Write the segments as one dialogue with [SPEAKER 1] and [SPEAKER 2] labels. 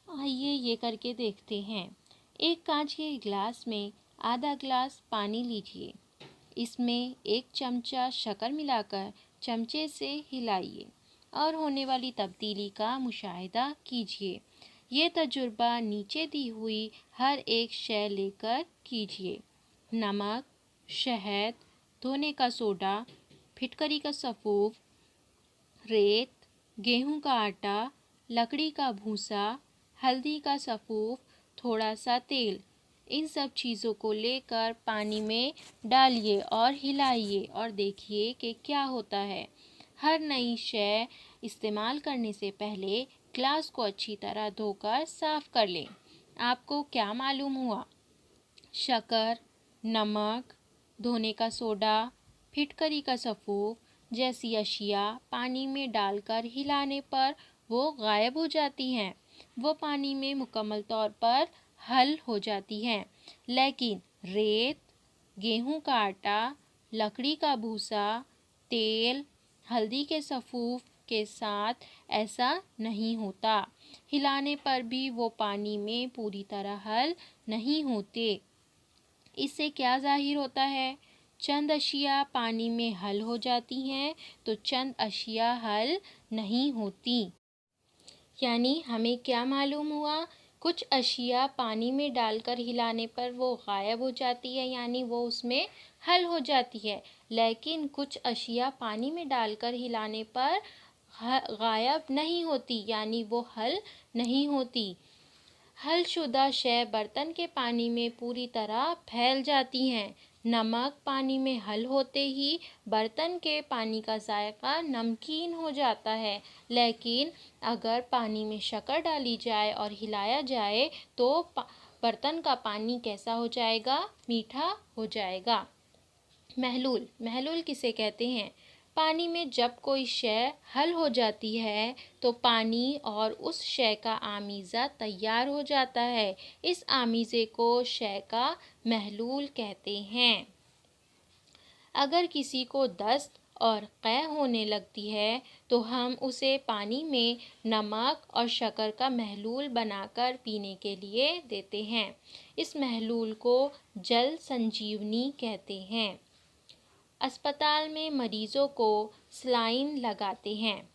[SPEAKER 1] आइए ये करके देखते हैं। एक कांच के गिलास में आधा ग्लास पानी लीजिए। इसमें 1 चमचा शक्कर मिलाकर चमचे से हिलाइए और होने वाली तब्दीली का मुशाहिदा कीजिए। ये तजुर्बा नीचे दी हुई हर एक शय लेकर कीजिए। नमक, शहद, धोने का सोडा, फिटकरी का सफ़ूफ, रेत, गेहूं का आटा, लकड़ी का भूसा, हल्दी का सफ़ूफ, थोड़ा सा तेल, इन सब चीज़ों को लेकर पानी में डालिए और हिलाइए और देखिए कि क्या होता है। हर नई शय इस्तेमाल करने से पहले ग्लास को अच्छी तरह धोकर साफ़ कर लें। आपको क्या मालूम हुआ? शक्कर, नमक, धोने का सोडा, फिटकरी का सफ़ूफ जैसी अशिया पानी में डालकर हिलाने पर वो गायब हो जाती हैं। वो पानी में मुकम्मल तौर पर हल हो जाती हैं। लेकिन रेत, गेहूं का आटा, लकड़ी का भूसा, तेल, हल्दी के सफ़ूफ के साथ ऐसा नहीं होता। हिलाने पर भी वो पानी में पूरी तरह हल नहीं होते। इससे क्या ज़ाहिर होता है? चंद अशिया पानी में हल हो जाती हैं तो चंद अशिया हल नहीं होती। यानी हमें क्या मालूम हुआ? कुछ अशिया पानी में डालकर हिलाने पर वो गायब हो जाती है, यानी वो उसमें हल हो जाती है। लेकिन कुछ अशिया पानी में डालकर हिलाने पर गायब नहीं होती, यानी वो हल नहीं होती। हलशुदा शय बर्तन के पानी में पूरी तरह फैल जाती हैं। नमक पानी में हल होते ही बर्तन के पानी का जायका नमकीन हो जाता है। लेकिन अगर पानी में शक्कर डाली जाए और हिलाया जाए तो बर्तन का पानी कैसा हो जाएगा? मीठा हो जाएगा। महलूल किसे कहते हैं? पानी में जब कोई शय हल हो जाती है तो पानी और उस शय का आमीज़ा तैयार हो जाता है। इस आमीज़े को शय का महलूल कहते हैं। अगर किसी को दस्त और क़ै होने लगती है तो हम उसे पानी में नमक और शक्कर का महलूल बनाकर पीने के लिए देते हैं। इस महलूल को जल संजीवनी कहते हैं। अस्पताल में मरीज़ों को सलाइन लगाते हैं।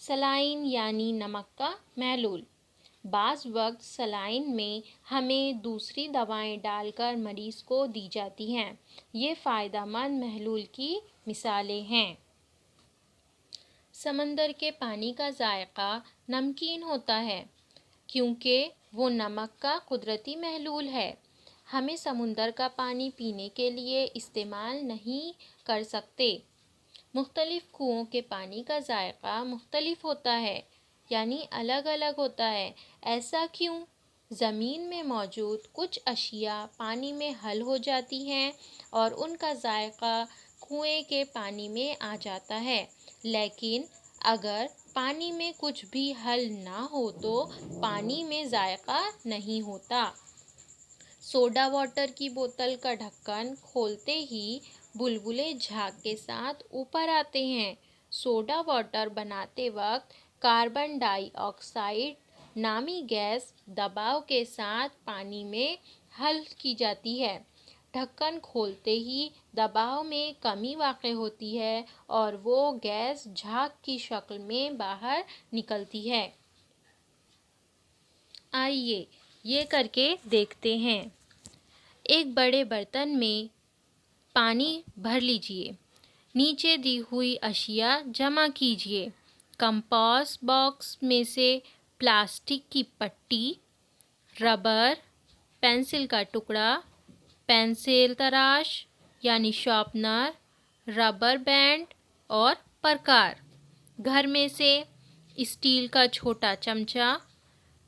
[SPEAKER 1] सलाइन यानी नमक का महलूल। बाज़ वक्त सलाइन में हमें दूसरी दवाएं डालकर मरीज़ को दी जाती हैं। ये फ़ायदेमंद महलूल की मिसालें हैं। समंदर के पानी का जायका नमकीन होता है क्योंकि वो नमक का कुदरती महलूल है। हमें समुंदर का पानी पीने के लिए इस्तेमाल नहीं कर सकते। मुख्तलिफ़ कुओं के पानी का जायका मुख्तलिफ होता है, यानी अलग अलग होता है। ऐसा क्यों? ज़मीन में मौजूद कुछ अशिया पानी में हल हो जाती हैं और उनका जायका कुएं के पानी में आ जाता है। लेकिन अगर पानी में कुछ भी हल ना हो तो पानी में जायका नहीं होता। सोडा वाटर की बोतल का ढक्कन खोलते ही बुलबुले झाग के साथ ऊपर आते हैं। सोडा वाटर बनाते वक्त कार्बन डाइऑक्साइड नामी गैस दबाव के साथ पानी में हल की जाती है। ढक्कन खोलते ही दबाव में कमी वाक़ होती है और वो गैस झाग की शक्ल में बाहर निकलती है। आइए ये करके देखते हैं। एक बड़े बर्तन में पानी भर लीजिए। नीचे दी हुई अशिया जमा कीजिए। कंपास बॉक्स में से प्लास्टिक की पट्टी, रबर, पेंसिल का टुकड़ा, पेंसिल तराश यानी शार्पनर, रबर बैंड और प्रकार। घर में से स्टील का छोटा चमचा,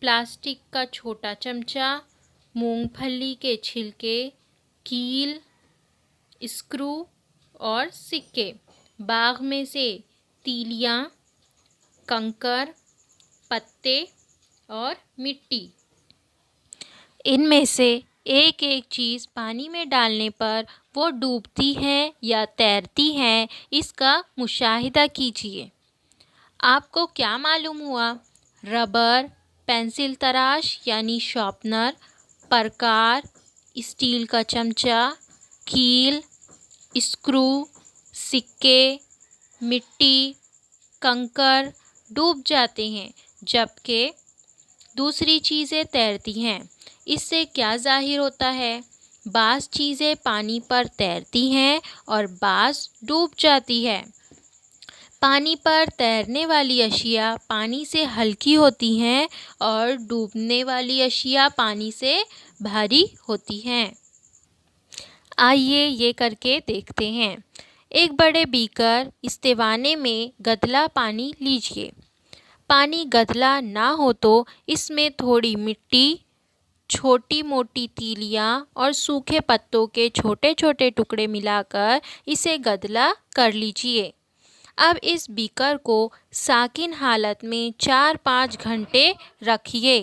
[SPEAKER 1] प्लास्टिक का छोटा चमचा, मूंगफली के छिलके, कील, स्क्रू और सिक्के। बाग में से तीलियाँ, कंकर, पत्ते और मिट्टी। इनमें से एक एक चीज़ पानी में डालने पर वो डूबती है या तैरती है, इसका मुशाहिदा कीजिए। आपको क्या मालूम हुआ? रबर, पेंसिल तराश यानी शॉर्पनर, प्रकार, स्टील का चमचा, कील, स्क्रू, सिक्के, मिट्टी, कंकड़ डूब जाते हैं जबकि दूसरी चीज़ें तैरती हैं। इससे क्या ज़ाहिर होता है? बाज़ चीज़ें पानी पर तैरती हैं और बाज़ डूब जाती है। पानी पर तैरने वाली अशिया पानी से हल्की होती हैं और डूबने वाली अशिया पानी से भारी होती हैं। आइए ये करके देखते हैं। एक बड़े बीकर इस्तेवाने में गदला पानी लीजिए। पानी गदला ना हो तो इसमें थोड़ी मिट्टी, छोटी मोटी तीलियाँ और सूखे पत्तों के छोटे छोटे टुकड़े मिलाकर इसे गदला कर लीजिए। अब इस बीकर को साकिन हालत में 4-5 घंटे रखिए।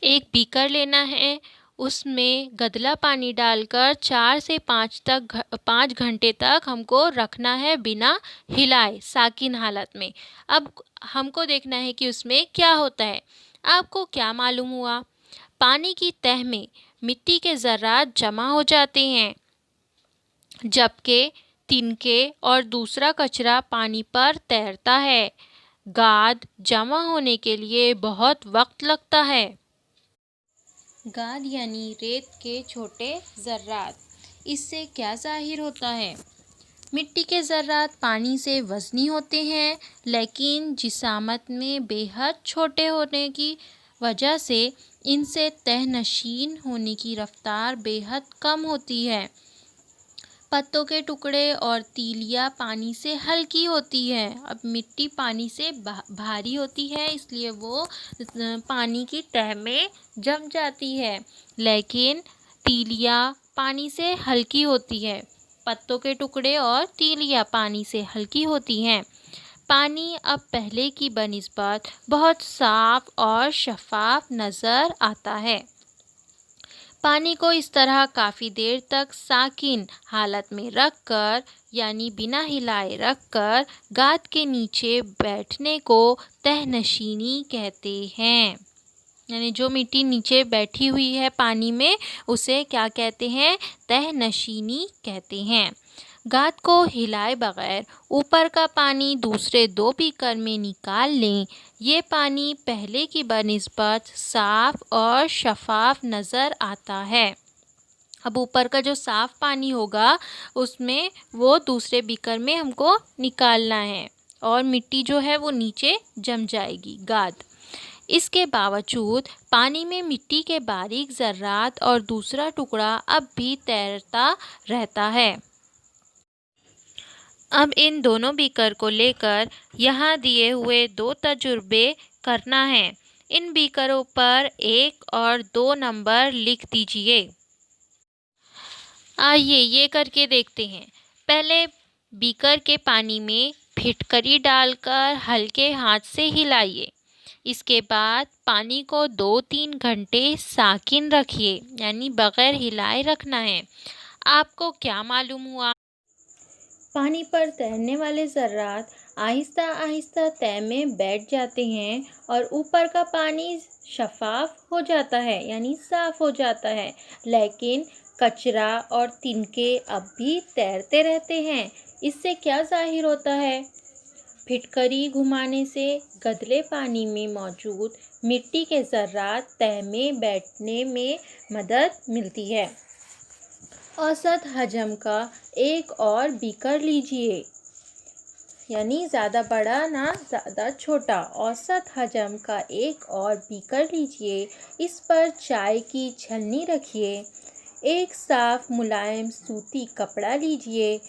[SPEAKER 1] एक बीकर लेना है, उसमें गदला पानी डालकर 4 से 5 घंटे तक हमको रखना है बिना हिलाए साकिन हालत में। अब हमको देखना है कि उसमें क्या होता है। आपको क्या मालूम हुआ? पानी की तह में मिट्टी के ज़र्रात जमा हो जाते हैं जबकि तिनके और दूसरा कचरा पानी पर तैरता है। गाद जमा होने के लिए बहुत वक्त लगता है। गाद यानी रेत के छोटे ज़र्रात। इससे क्या ज़ाहिर होता है? मिट्टी के ज़र्रात पानी से वज़नी होते हैं लेकिन जिसामत में बेहद छोटे होने की वजह से इनसे तहनशीन होने की रफ्तार बेहद कम होती है। पत्तों के टुकड़े और तीलियाँ पानी से हल्की होती है। अब मिट्टी पानी से भारी होती है इसलिए वो पानी की तह में जम जाती है, लेकिन तीलियाँ पानी से हल्की होती है। पत्तों के टुकड़े और तीलियाँ पानी से हल्की होती हैं। पानी अब पहले की बनिस्बत बहुत साफ और शफाफ नज़र आता है। पानी को इस तरह काफ़ी देर तक साकिन हालत में रखकर यानी बिना हिलाए रखकर गाद के नीचे बैठने को तहनशीनी कहते हैं। यानी जो मिट्टी नीचे बैठी हुई है पानी में उसे क्या कहते हैं? तहनशीनी कहते हैं। गाद को हिलाए बगैर ऊपर का पानी दूसरे 2 बीकर में निकाल लें। ये पानी पहले की बनिस्बत साफ़ और शफाफ नज़र आता है। अब ऊपर का जो साफ़ पानी होगा उसमें वो दूसरे बीकर में हमको निकालना है और मिट्टी जो है वो नीचे जम जाएगी, गाद। इसके बावजूद पानी में मिट्टी के बारीक ज़र्रात और दूसरा टुकड़ा अब भी तैरता रहता है। अब इन दोनों बीकर को लेकर यहाँ दिए हुए 2 तजुर्बे करना है। इन बीकरों पर 1 और 2 नंबर लिख दीजिए। आइए ये करके देखते हैं। पहले बीकर के पानी में फिटकरी डालकर हल्के हाथ से हिलाइए। इसके बाद पानी को 2-3 घंटे साकिन रखिए, यानी बग़ैर हिलाए रखना है। आपको क्या मालूम हुआ? पानी पर तैरने वाले ज़र्रात आहिस्ता आहिस्ता तह में बैठ जाते हैं और ऊपर का पानी शफाफ हो जाता है यानी साफ़ हो जाता है, लेकिन कचरा और तिनके अब भी तैरते रहते हैं। इससे क्या ज़ाहिर होता है? फिटकरी घुमाने से गदले पानी में मौजूद मिट्टी के ज़र्रात तह में बैठने में मदद मिलती है। औसत हजम का एक और बीकर लीजिए, यानी ज़्यादा बड़ा ना ज़्यादा छोटा। औसत हजम का एक और बीकर लीजिए। इस पर चाय की छलनी रखिए। एक साफ़ मुलायम सूती कपड़ा लीजिए।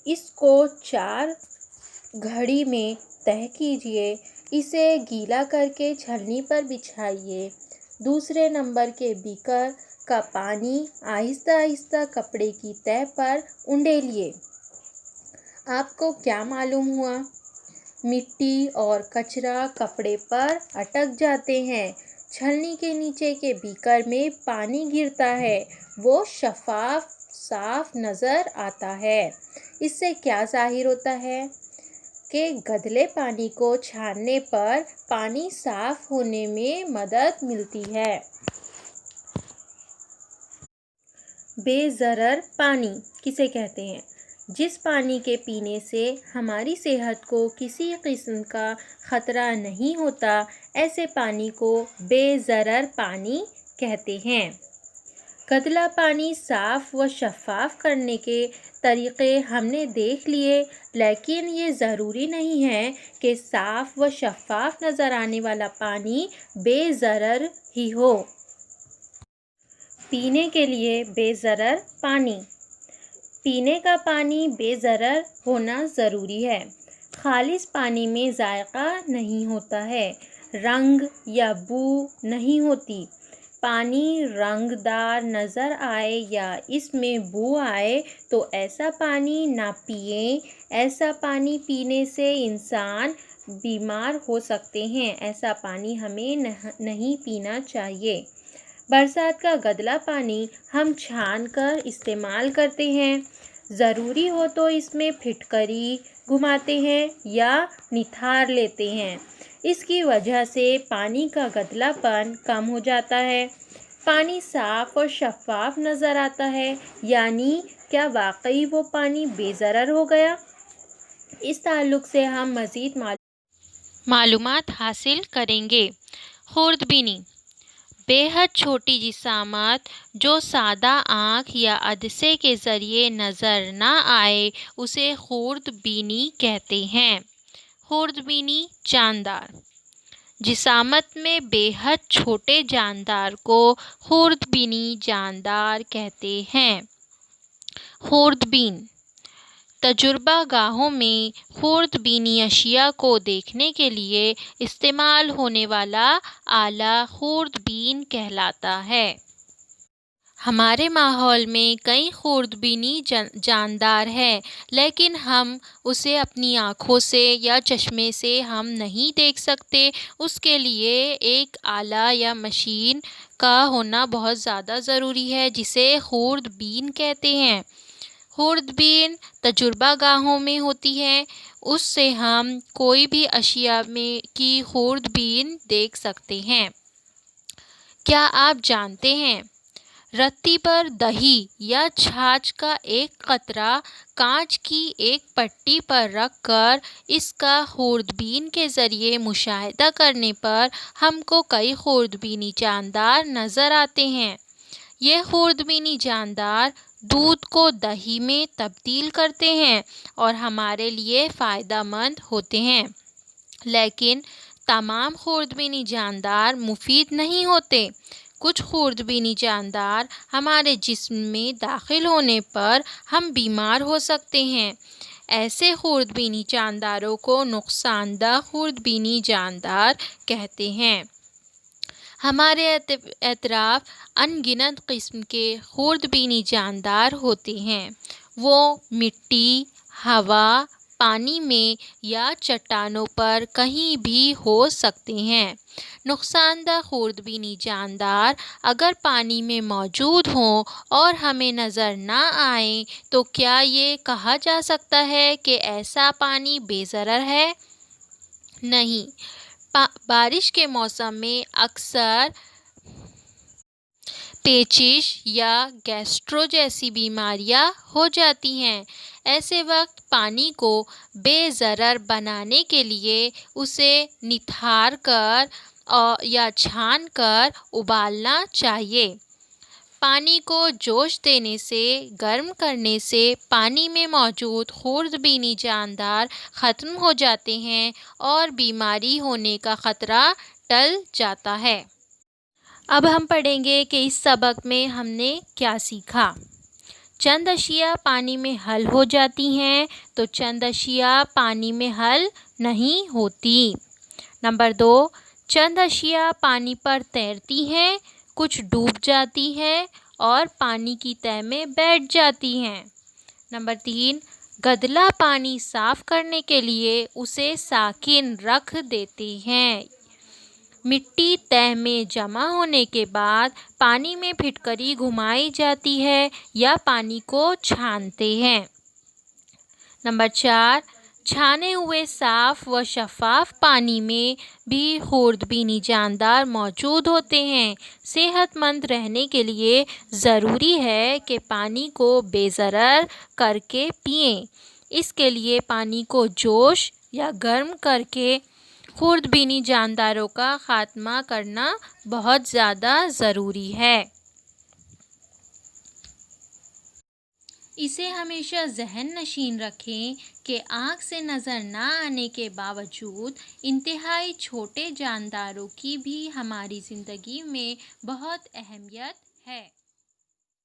[SPEAKER 1] इसको 4 घड़ी में तह कीजिए। इसे गीला करके छलनी पर बिछाइए। दूसरे नंबर के बीकर का पानी आहिस्ता आहिस्ता कपड़े की तह पर उंडेलिए। आपको क्या मालूम हुआ? मिट्टी और कचरा कपड़े पर अटक जाते हैं। छलनी के नीचे के बीकर में पानी गिरता है, वो साफ नज़र आता है। इससे क्या ज़ाहिर होता है کہ گدلے پانی کو چھاننے پر پانی صاف ہونے میں مدد ملتی ہے۔ بے ضرر پانی کسے کہتے ہیں؟ جس پانی کے پینے سے ہماری صحت کو کسی قسم کا خطرہ نہیں ہوتا، ایسے پانی کو بے ضرر پانی کہتے ہیں۔ گدلا پانی صاف و شفاف کرنے کے طریقے ہم نے دیکھ لیے، لیکن یہ ضروری نہیں ہے کہ صاف و شفاف نظر آنے والا پانی بے ضرر ہی ہو۔ پینے کے لیے بے ضرر پانی۔ پینے کا پانی بے ضرر ہونا ضروری ہے۔ خالص پانی میں ذائقہ نہیں ہوتا ہے، رنگ یا بو نہیں ہوتی۔ پانی رنگ دار نظر آئے یا اس میں بو آئے تو ایسا پانی نہ پئیں۔ ایسا پانی پینے سے انسان بیمار ہو سکتے ہیں۔ ایسا پانی ہمیں نہیں پینا چاہیے۔ برسات کا گدلا پانی ہم چھان کر استعمال کرتے ہیں۔ ضروری ہو تو اس میں پھٹکری گھماتے ہیں یا نتھار لیتے ہیں۔ اس کی وجہ سے پانی کا گدلا پن کم ہو جاتا ہے، پانی صاف اور شفاف نظر آتا ہے۔ یعنی کیا واقعی وہ پانی بے ضرر ہو گیا؟ اس تعلق سے ہم مزید معلومات حاصل کریں گے۔ خوردبینی بے حد چھوٹی جسامت جو سادہ آنکھ یا عدسے کے ذریعے نظر نہ آئے اسے خوردبینی کہتے ہیں۔ خوردبینی جاندار جسامت میں بے حد چھوٹے جاندار کو خوردبینی جاندار کہتے ہیں۔ خوردبین تجربہ گاہوں میں خوردبینی اشیاء کو دیکھنے کے لیے استعمال ہونے والا آلہ خوردبین کہلاتا ہے۔ ہمارے ماحول میں کئی خوردبینی جاندار ہیں، لیکن ہم اسے اپنی آنکھوں سے یا چشمے سے ہم نہیں دیکھ سکتے۔ اس کے لیے ایک آلہ یا مشین کا ہونا بہت زیادہ ضروری ہے جسے خوردبین کہتے ہیں۔ خوردبین تجربہ گاہوں میں ہوتی ہے، اس سے ہم کوئی بھی اشیاء کی خوردبین دیکھ سکتے ہیں۔ کیا آپ جانتے ہیں رتی پر دہی یا چھاچھ کا ایک قطرہ کانچ کی ایک پٹی پر رکھ کر اس کا خوردبین کے ذریعے مشاہدہ کرنے پر ہم کو کئی خوردبینی جاندار نظر آتے ہیں۔ یہ خوردبینی جاندار دودھ کو دہی میں تبدیل کرتے ہیں اور ہمارے لیے فائدہ مند ہوتے ہیں، لیکن تمام خوردبینی جاندار مفید نہیں ہوتے۔ کچھ خوردبینی جاندار ہمارے جسم میں داخل ہونے پر ہم بیمار ہو سکتے ہیں۔ ایسے خوردبینی جانداروں کو نقصان دہ خوردبینی جاندار کہتے ہیں۔ ہمارے اطراف ان گنت قسم کے خوردبینی جاندار ہوتے ہیں۔ وہ مٹی، ہوا، پانی میں یا چٹانوں پر کہیں بھی ہو سکتے ہیں۔ نقصان دہ خوردبینی جاندار اگر پانی میں موجود ہوں اور ہمیں نظر نہ آئیں تو کیا یہ کہا جا سکتا ہے کہ ایسا پانی بے ضرر ہے؟ نہیں۔ بارش کے موسم میں اکثر پیچش یا گیسٹرو جیسی بیماریاں ہو جاتی ہیں۔ ایسے وقت پانی کو بے ضرر بنانے کے لیے اسے نتھار کر یا چھان کر ابالنا چاہیے۔ پانی کو جوش دینے سے، گرم کرنے سے پانی میں موجود خوردبینی جاندار ختم ہو جاتے ہیں اور بیماری ہونے کا خطرہ ٹل جاتا ہے۔ اب ہم پڑھیں گے کہ اس سبق میں ہم نے کیا سیکھا۔ چند اشیاء پانی میں حل ہو جاتی ہیں تو چند اشیاء پانی میں حل نہیں ہوتی۔ نمبر 2، چند اشیاء پانی پر تیرتی ہیں، کچھ ڈوب جاتی ہیں اور پانی کی تہہ میں بیٹھ جاتی ہیں۔ نمبر 3، گدلا پانی صاف کرنے کے لیے اسے ساکن رکھ دیتے ہیں۔ مٹی تہہ میں جمع ہونے کے بعد پانی میں پھٹکری گھمائی جاتی ہے یا پانی کو چھانتے ہیں۔ نمبر 4، چھانے ہوئے صاف و شفاف پانی میں بھی خوردبینی جاندار موجود ہوتے ہیں۔ صحت مند رہنے کے لیے ضروری ہے کہ پانی کو بے ضرر کر کے پئیں۔ اس کے لیے پانی کو جوش یا گرم کر کے خوردبینی جانداروں کا خاتمہ کرنا بہت زیادہ ضروری ہے۔ اسے ہمیشہ ذہن نشین رکھیں کہ آنکھ سے نظر نہ آنے کے باوجود انتہائی چھوٹے جانداروں کی بھی ہماری زندگی میں بہت اہمیت ہے۔